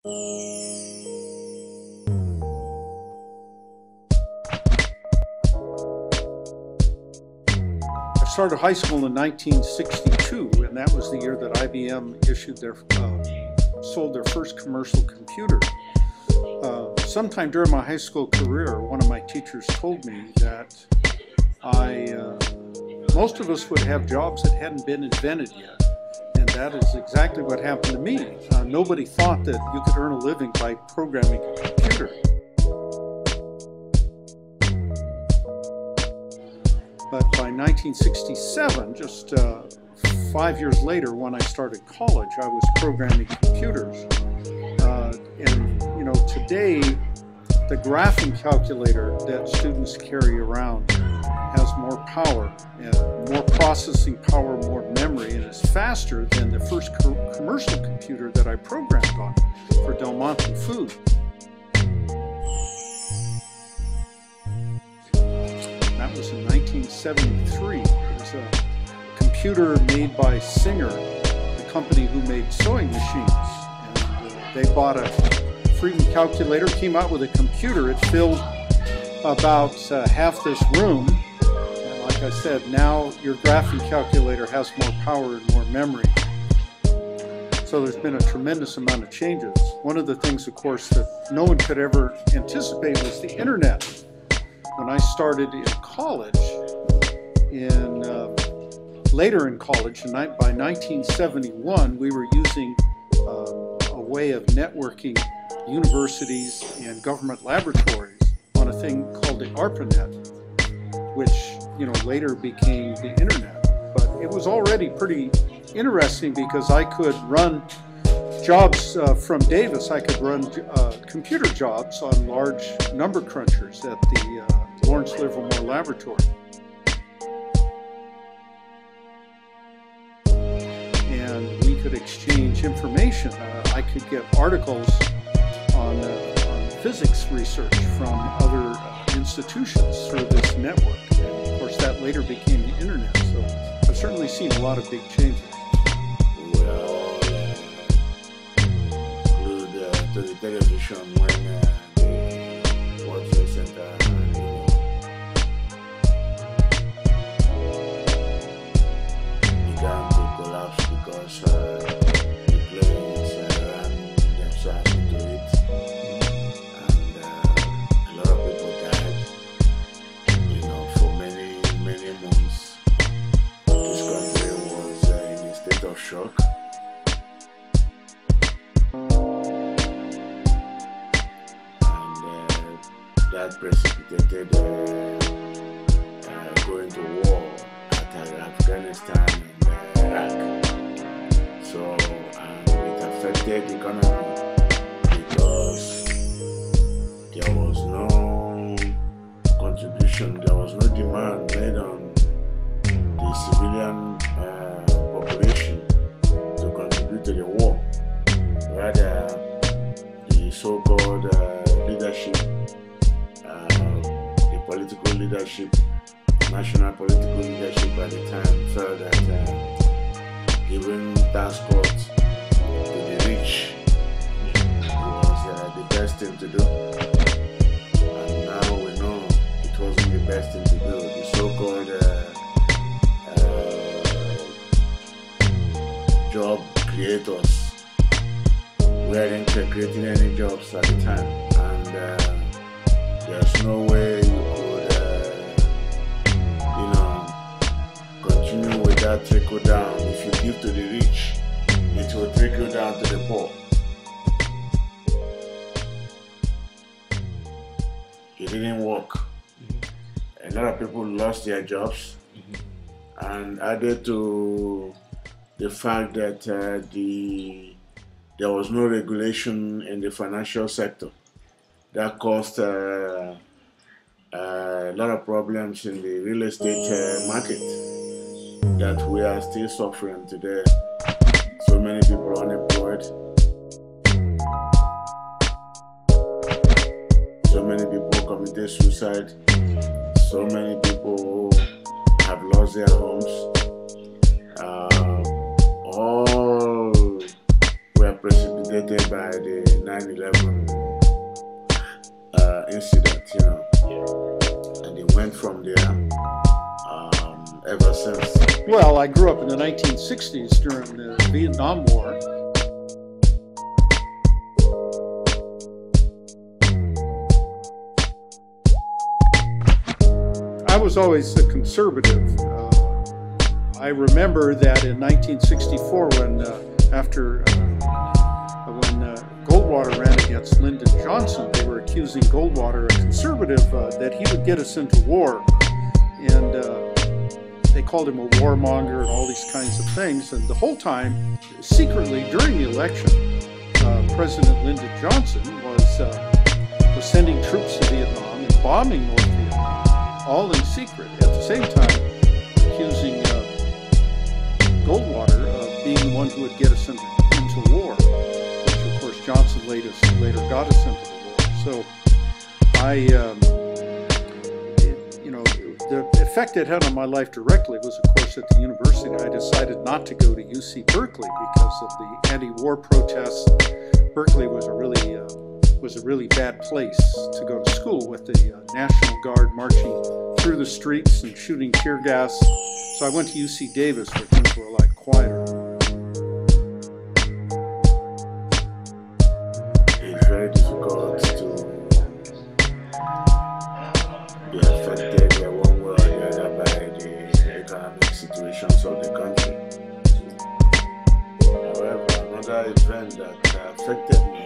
I started high school in 1962, and that was the year that IBM sold their first commercial computer. Sometime during my high school career, one of my teachers told me that most of us would have jobs that hadn't been invented yet. And that is exactly what happened to me. Nobody thought that you could earn a living by programming a computer. But by 1967, just 5 years later, when I started college, I was programming computers. And you know, today, the graphing calculator that students carry around has more power, and more processing power, more memory, and is faster than the first commercial computer that I programmed on for Del Monte Food. That was in 1973. It was a computer made by Singer, the company who made sewing machines. And they bought a Freedom calculator, came out with a computer. It filled about half this room. And like I said, now your graphing calculator has more power and more memory. So there's been a tremendous amount of changes. One of the things, of course, that no one could ever anticipate was the internet. When I started in college, later in college, by 1971, we were using a way of networking universities and government laboratories on a thing called the ARPANET, which later became the internet. But it was already pretty interesting because I could run jobs from Davis. I could run computer jobs on large number crunchers at the Lawrence Livermore Laboratory. And we could exchange information. I could get articles on physics research from other institutions through this network. And of course, that later became the internet. So I've certainly seen a lot of big changes. Well, glued to the television when the World Trade Center began to collapse because the planes ran themselves into it, and a lot of people died. For many months, this country was in a state of shock. That precipitated going to war at Afghanistan and Iraq. So it affected the economy because there was no contribution, there was no demand made on the civilian population to contribute to the war. Rather, the so-called leadership, political leadership, national political leadership at the time felt that giving tax cuts to the rich was the best thing to do. And now we know it wasn't the best thing to do. The so-called job creators weren't creating any jobs at the time, and there's no way you could, continue with that trickle down. If you give to the rich, it will trickle down to the poor. It didn't work. A lot of people lost their jobs, and added to the fact that there was no regulation in the financial sector. That caused a lot of problems in the real estate market that we are still suffering today. So many people are unemployed. So many people committed suicide. So many people have lost their homes. All were precipitated by the 9/11 incident, you know. Yeah. And they went from there ever since. Well, I grew up in the 1960s during the Vietnam War. I was always a conservative. I remember that in 1964, when Goldwater ran against Lyndon Johnson, they were accusing Goldwater, a conservative, that he would get us into war, and they called him a warmonger and all these kinds of things. And the whole time, secretly during the election, President Lyndon Johnson was sending troops to Vietnam and bombing North Vietnam, all in secret. At the same time, accusing Goldwater of being the one who would get us into war, which of course Johnson later got us into the war. So the effect it had on my life directly was, of course, at the university. I decided not to go to UC Berkeley because of the anti-war protests. Berkeley was a really bad place to go to school, with the National Guard marching through the streets and shooting tear gas. So I went to UC Davis, where things were a lot quieter. It's very difficult to be affected one way or the other by the economic situations of the country. However, another event that affected me